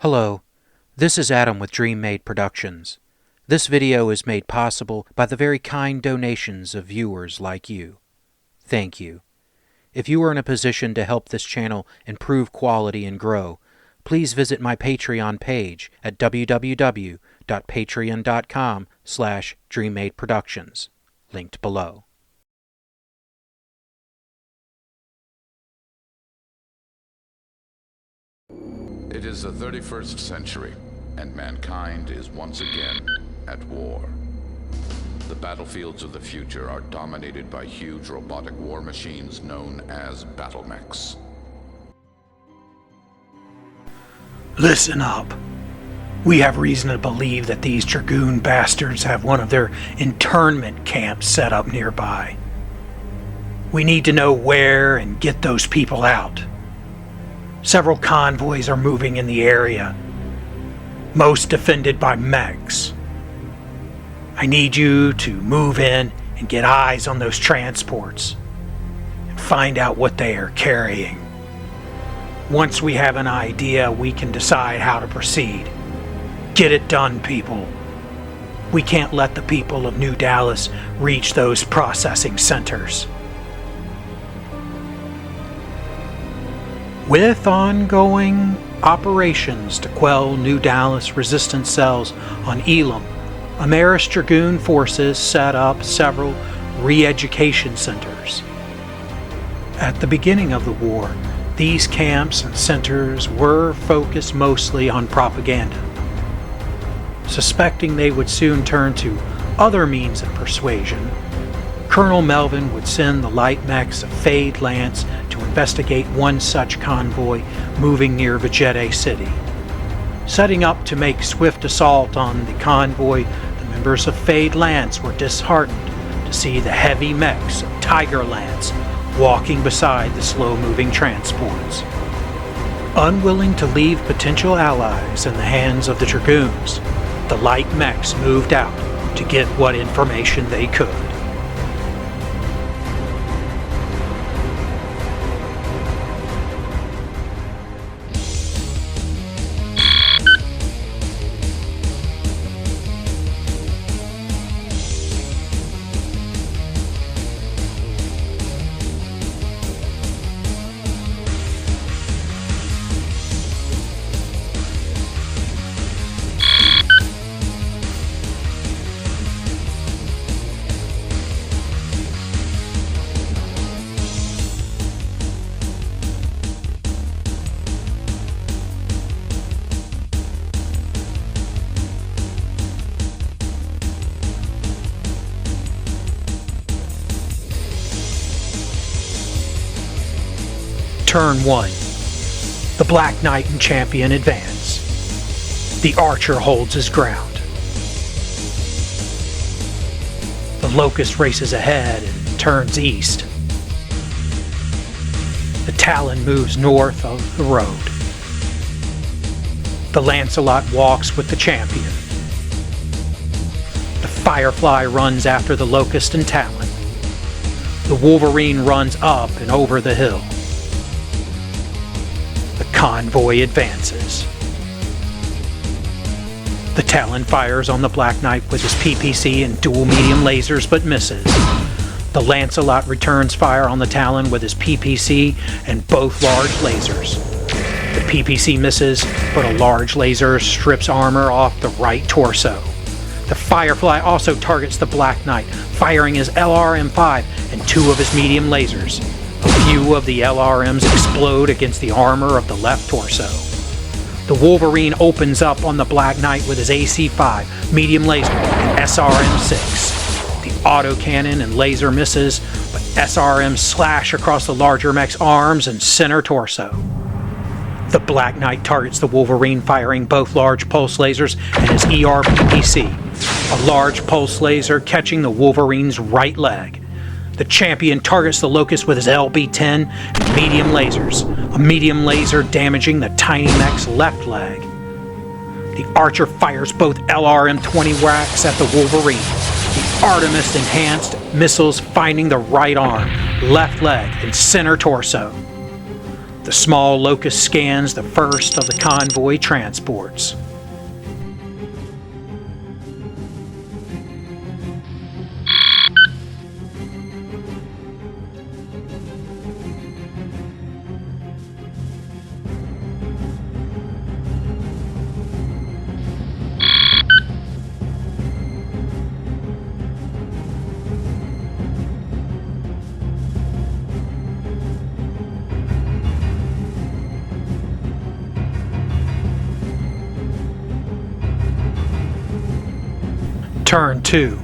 Hello, this is Adam with DreamMade Productions. This video is made possible by the very kind donations of viewers like you. Thank you. If you are in a position to help this channel improve quality and grow, please visit my Patreon page at www.patreon.com/DreamMadeProductions, linked below. It is the 31st century, and mankind is once again at war. The battlefields of the future are dominated by huge robotic war machines known as battlemechs. Listen up. We have reason to believe that these Dragoon bastards have one of their internment camps set up nearby. We need to know where and get those people out. Several convoys are moving in the area, most defended by mechs. I need you to move in and get eyes on those transports and find out what they are carrying. Once we have an idea, we can decide how to proceed. Get it done, people. We can't let the people of New Dallas reach those processing centers. With ongoing operations to quell New Dallas resistance cells on Elam, Amaris Dragoon forces set up several re-education centers. At the beginning of the war, these camps and centers were focused mostly on propaganda. Suspecting they would soon turn to other means of persuasion, Colonel Melvin would send the light mechs of Fade Lance to investigate one such convoy moving near Vegete City. Setting up to make swift assault on the convoy, the members of Fade Lance were disheartened to see the heavy mechs of Tiger Lance walking beside the slow-moving transports. Unwilling to leave potential allies in the hands of the Dragoons, the light mechs moved out to get what information they could. Turn 1. The Black Knight and Champion advance. The Archer holds his ground. The Locust races ahead and turns east. The Talon moves north of the road. The Lancelot walks with the Champion. The Firefly runs after the Locust and Talon. The Wolverine runs up and over the hill. Convoy advances. The Talon fires on the Black Knight with his PPC and dual medium lasers but misses. The Lancelot returns fire on the Talon with his PPC and both large lasers. The PPC misses, but a large laser strips armor off the right torso. The Firefly also targets the Black Knight, firing his LRM-5 and two of his medium lasers. A few of the LRMs explode against the armor of the left torso. The Wolverine opens up on the Black Knight with his AC-5, medium laser, and SRM-6. The autocannon and laser misses, but SRMs slash across the larger mech's arms and center torso. The Black Knight targets the Wolverine, firing both large pulse lasers and his ER-PPC. A large pulse laser catching the Wolverine's right leg. The Champion targets the Locust with his LB-10 and medium lasers, a medium laser damaging the tiny mech's left leg. The Archer fires both LRM-20 whacks at the Wolverine, the Artemis enhanced missiles finding the right arm, left leg, and center torso. The small Locust scans the first of the convoy transports. Turn 2.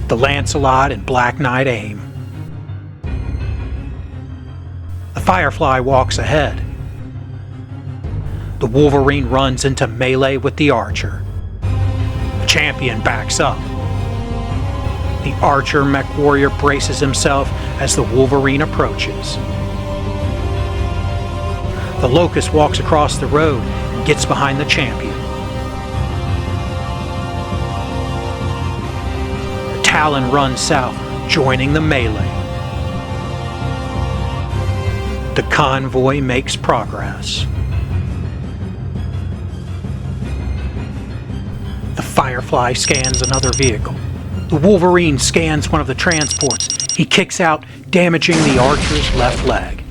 The Lancelot and Black Knight aim. The Firefly walks ahead. The Wolverine runs into melee with the Archer. The Champion backs up. The Archer mech warrior braces himself as the Wolverine approaches. The Locust walks across the road and gets behind the Champion. Talon runs south, joining the melee. The convoy makes progress. The Firefly scans another vehicle. The Wolverine scans one of the transports. He kicks out, damaging the Archer's left leg.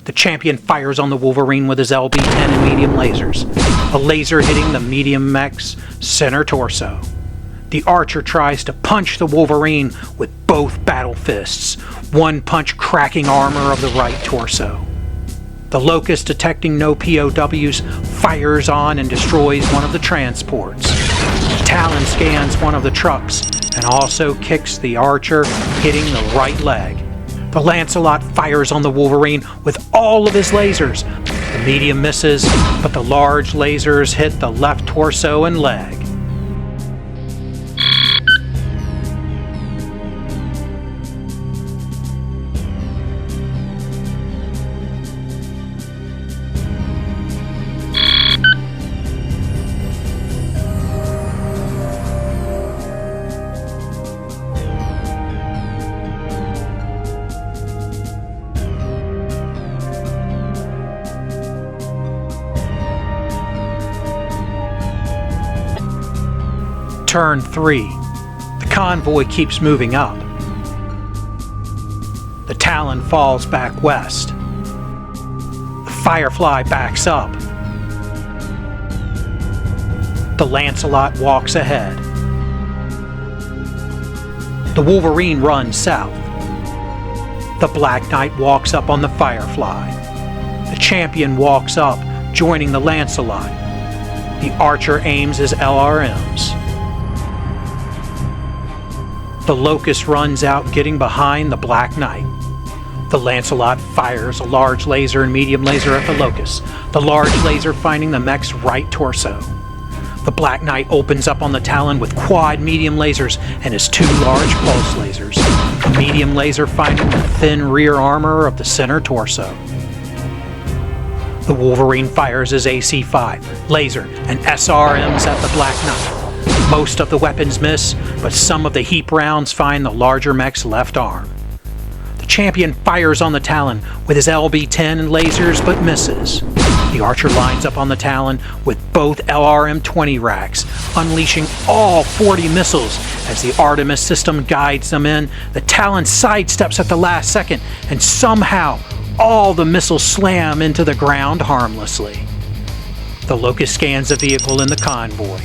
The Champion fires on the Wolverine with his LB-10 and medium lasers, a laser hitting the medium mech's center torso. The Archer tries to punch the Wolverine with both battle fists, one punch cracking armor of the right torso. The Locust, detecting no POWs, fires on and destroys one of the transports. Talon scans one of the trucks and also kicks the Archer, hitting the right leg. The Lancelot fires on the Wolverine with all of his lasers. The medium misses, but the large lasers hit the left torso and leg. Turn 3. The convoy keeps moving up. The Talon falls back west. The Firefly backs up. The Lancelot walks ahead. The Wolverine runs south. The Black Knight walks up on the Firefly. The Champion walks up, joining the Lancelot. The Archer aims his LRMs. The Locust runs out, getting behind the Black Knight. The Lancelot fires a large laser and medium laser at the Locust, the large laser finding the mech's right torso. The Black Knight opens up on the Talon with quad medium lasers and his two large pulse lasers, the medium laser finding the thin rear armor of the center torso. The Wolverine fires his AC-5, laser, and SRMs at the Black Knight. Most of the weapons miss, but some of the heap rounds find the larger mech's left arm. The Champion fires on the Talon with his LB-10 and lasers, but misses. The Archer lines up on the Talon with both LRM-20 racks, unleashing all 40 missiles. As the Artemis system guides them in, the Talon sidesteps at the last second, and somehow all the missiles slam into the ground harmlessly. The Locust scans the vehicle in the convoy.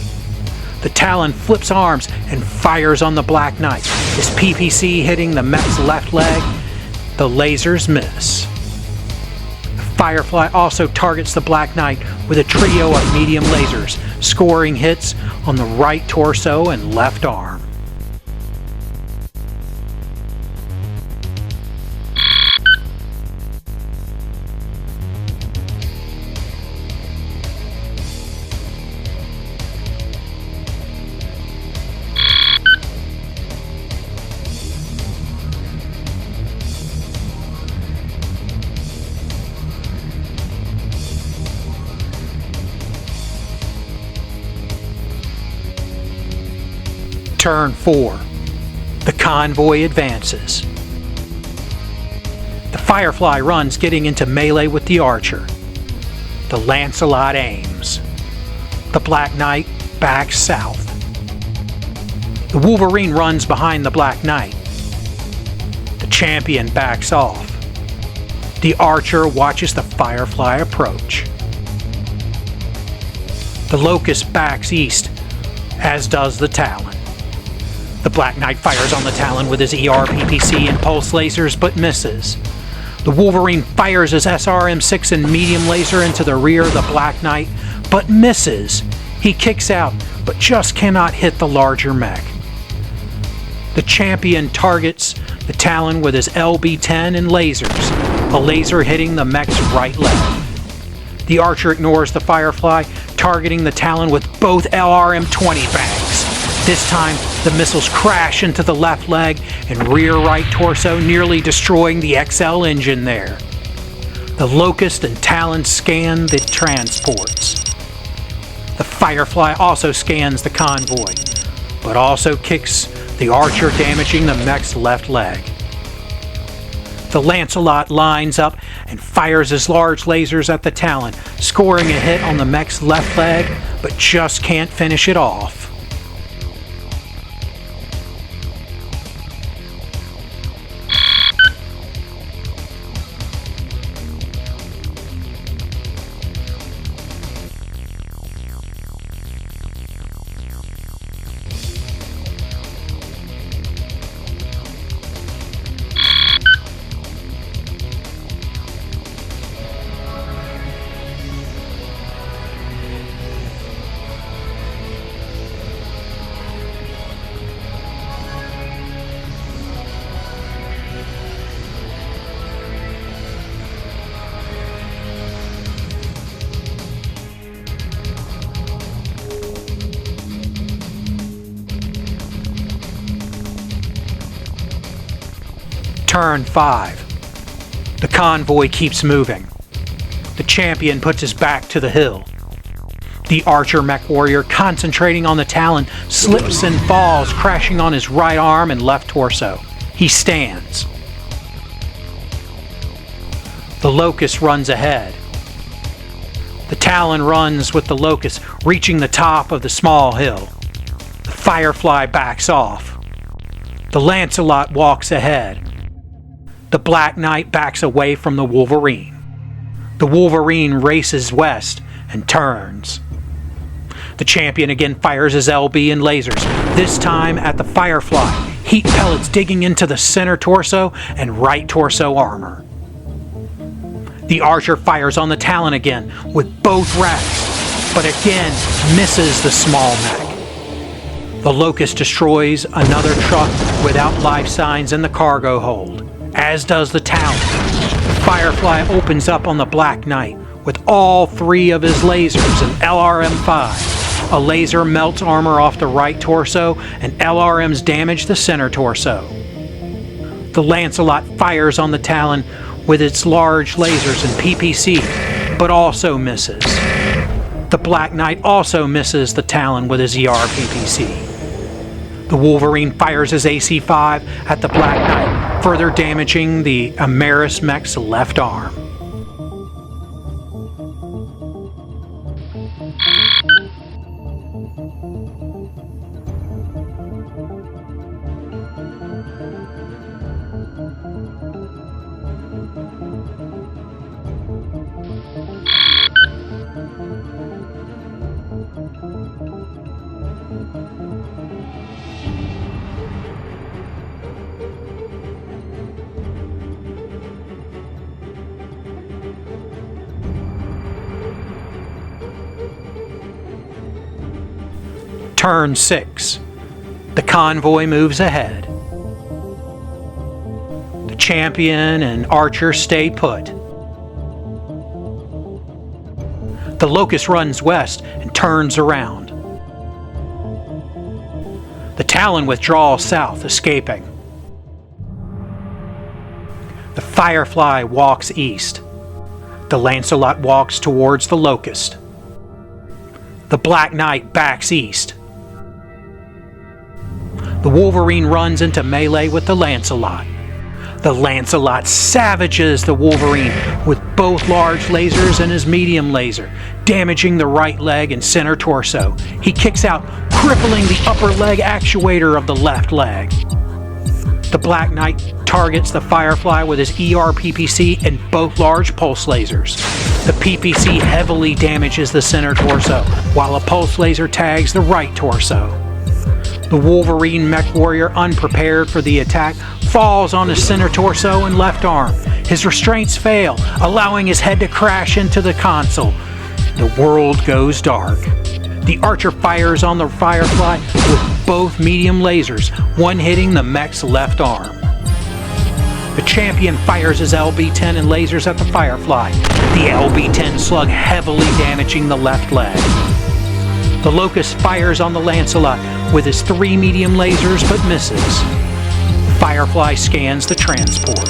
The Talon flips arms and fires on the Black Knight, his PPC hitting the mech's left leg. The lasers miss. Firefly also targets the Black Knight with a trio of medium lasers, scoring hits on the right torso and left arm. Turn 4. The convoy advances. The Firefly runs, getting into melee with the Archer. The Lancelot aims. The Black Knight backs south. The Wolverine runs behind the Black Knight. The Champion backs off. The Archer watches the Firefly approach. The Locust backs east, as does the Talon. The Black Knight fires on the Talon with his ER PPC and pulse lasers, but misses. The Wolverine fires his SRM6 and medium laser into the rear of the Black Knight, but misses. He kicks out, but just cannot hit the larger mech. The Champion targets the Talon with his LB-10 and lasers, a laser hitting the mech's right leg. The Archer ignores the Firefly, targeting the Talon with both LRM-20 bangs. This time, the missiles crash into the left leg and rear right torso, nearly destroying the XL engine there. The Locust and Talon scan the transports. The Firefly also scans the convoy, but also kicks the Archer, damaging the mech's left leg. The Lancelot lines up and fires his large lasers at the Talon, scoring a hit on the mech's left leg, but just can't finish it off. Turn 5. The convoy keeps moving. The Champion puts his back to the hill. The Archer mech warrior, concentrating on the Talon, slips and falls, crashing on his right arm and left torso. He stands. The Locust runs ahead. The Talon runs with the Locust, reaching the top of the small hill. The Firefly backs off. The Lancelot walks ahead. The Black Knight backs away from the Wolverine. The Wolverine races west and turns. The Champion again fires his LB and lasers, this time at the Firefly, heat pellets digging into the center torso and right torso armor. The Archer fires on the Talon again with both racks, but again misses the small mech. The Locust destroys another truck without life signs in the cargo hold, as does the Talon. Firefly opens up on the Black Knight with all three of his lasers and LRM-5. A laser melts armor off the right torso, and LRMs damage the center torso. The Lancelot fires on the Talon with its large lasers and PPC, but also misses. The Black Knight also misses the Talon with his ER PPC. The Wolverine fires his AC-5 at the Black Knight, further damaging the Amaris mech's left arm. Turn 6. The convoy moves ahead. The Champion and Archer stay put. The Locust runs west and turns around. The Talon withdraws south, escaping. The Firefly walks east. The Lancelot walks towards the Locust. The Black Knight backs east. The Wolverine runs into melee with the Lancelot. The Lancelot savages the Wolverine with both large lasers and his medium laser, damaging the right leg and center torso. He kicks out, crippling the upper leg actuator of the left leg. The Black Knight targets the Firefly with his PPC and both large pulse lasers. The PPC heavily damages the center torso, while a pulse laser tags the right torso. The Wolverine mech warrior, unprepared for the attack, falls on his center torso and left arm. His restraints fail, allowing his head to crash into the console. The world goes dark. The Archer fires on the Firefly with both medium lasers, one hitting the mech's left arm. The Champion fires his LB-10 and lasers at the Firefly, the LB-10 slug heavily damaging the left leg. The Locust fires on the Lancelot with his 3 medium lasers but misses. Firefly scans the transport.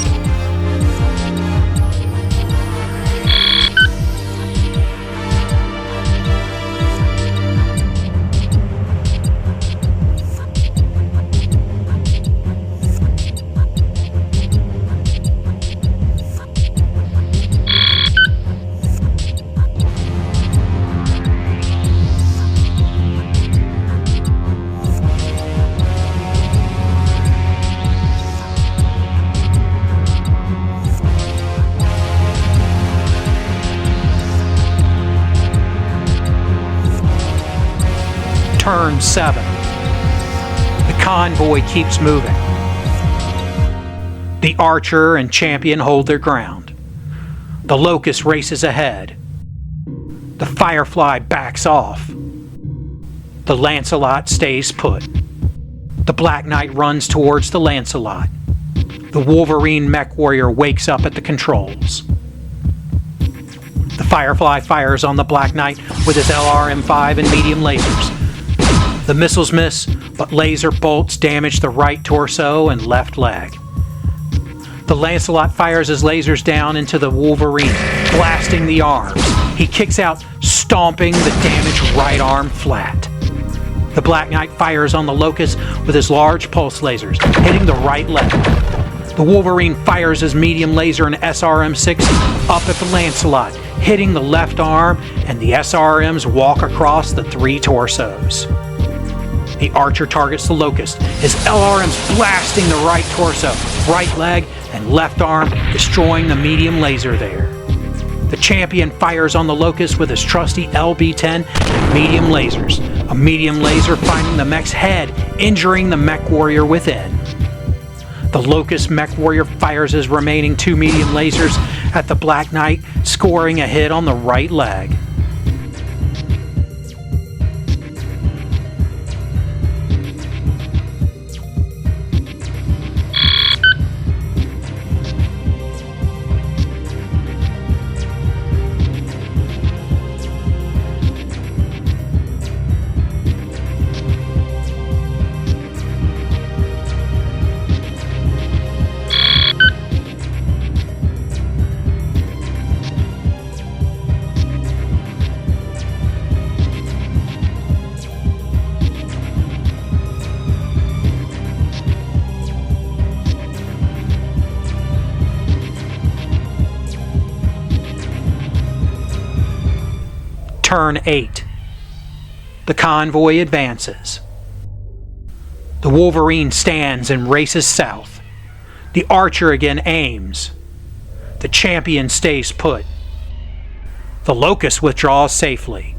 Turn 7. The convoy keeps moving. The Archer and Champion hold their ground. The Locust races ahead. The Firefly backs off. The Lancelot stays put. The Black Knight runs towards the Lancelot. The Wolverine mech warrior wakes up at the controls. The Firefly fires on the Black Knight with his LRM-5 and medium lasers. The missiles miss, but laser bolts damage the right torso and left leg. The Lancelot fires his lasers down into the Wolverine, blasting the arms. He kicks out, stomping the damaged right arm flat. The Black Knight fires on the Locust with his large pulse lasers, hitting the right leg. The Wolverine fires his medium laser and SRM-6 up at the Lancelot, hitting the left arm, and the SRMs walk across the 3 torsos. The Archer targets the Locust, his LRMs blasting the right torso, right leg, and left arm, destroying the medium laser there. The Champion fires on the Locust with his trusty LB-10 and medium lasers, a medium laser finding the mech's head, injuring the mech warrior within. The Locust mech warrior fires his remaining 2 medium lasers at the Black Knight, scoring a hit on the right leg. Turn 8. The convoy advances. The Wolverine stands and races south. The Archer again aims. The Champion stays put. The Locust withdraws safely.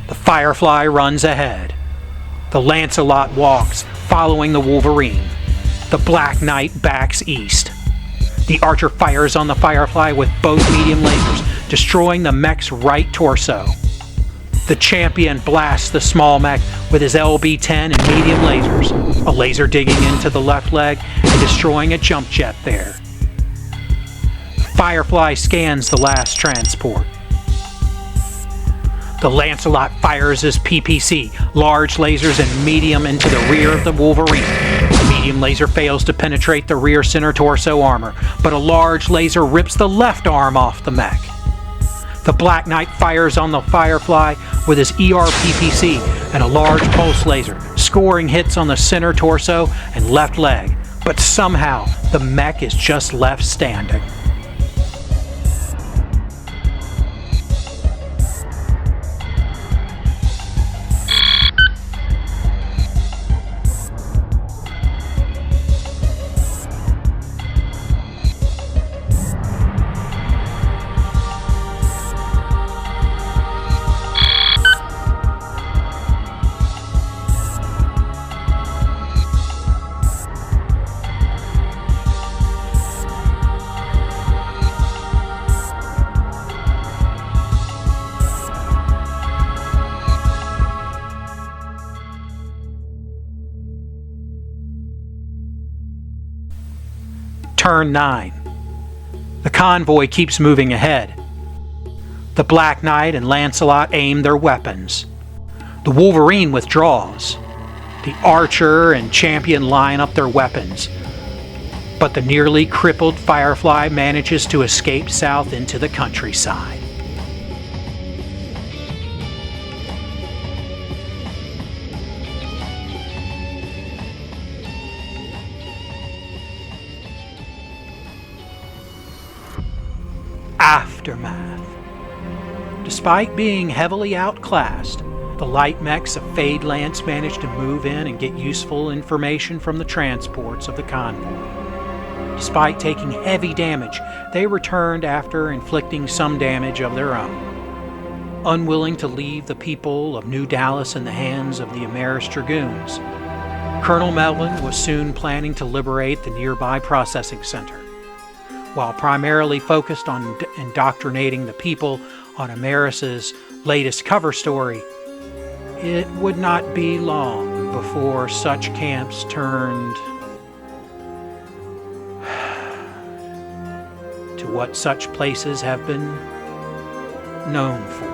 The Firefly runs ahead. The Lancelot walks, following the Wolverine. The Black Knight backs east. The Archer fires on the Firefly with both medium lasers, destroying the mech's right torso. The Champion blasts the small mech with his LB-10 and medium lasers, a laser digging into the left leg and destroying a jump jet there. Firefly scans the last transport. The Lancelot fires his PPC, large lasers and medium into the rear of the Wolverine. Medium laser fails to penetrate the rear center torso armor, but a large laser rips the left arm off the mech. The Black Knight fires on the Firefly with his PPC and a large pulse laser, scoring hits on the center torso and left leg, But somehow, the mech is just left standing. Turn 9. The convoy keeps moving ahead. The Black Knight and Lancelot aim their weapons. The Wolverine withdraws. The Archer and Champion line up their weapons. But the nearly crippled Firefly manages to escape south into the countryside. Aftermath. Despite being heavily outclassed, the light mechs of Fadelance managed to move in and get useful information from the transports of the convoy. Despite taking heavy damage, they returned after inflicting some damage of their own. Unwilling to leave the people of New Dallas in the hands of the Amaris Dragoons, Colonel Melvin was soon planning to liberate the nearby processing center. While primarily focused on indoctrinating the people on Amaris's latest cover story, it would not be long before such camps turned to what such places have been known for.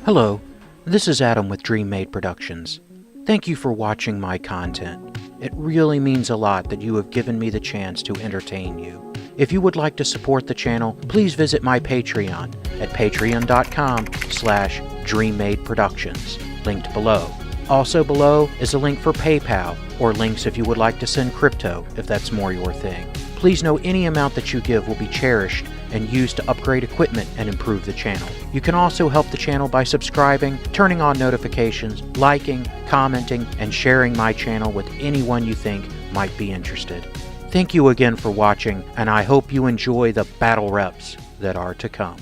Hello, this is Adam with Dream Made Productions. Thank you for watching my content. It really means a lot that you have given me the chance to entertain you. If you would like to support the channel, please visit my Patreon at patreon.com/DreamMadeProductions, linked below. Also below is a link for PayPal, or links if you would like to send crypto, if that's more your thing. Please know any amount that you give will be cherished and used to upgrade equipment and improve the channel. You can also help the channel by subscribing, turning on notifications, liking, commenting, and sharing my channel with anyone you think might be interested. Thank you again for watching, and I hope you enjoy the battle reps that are to come.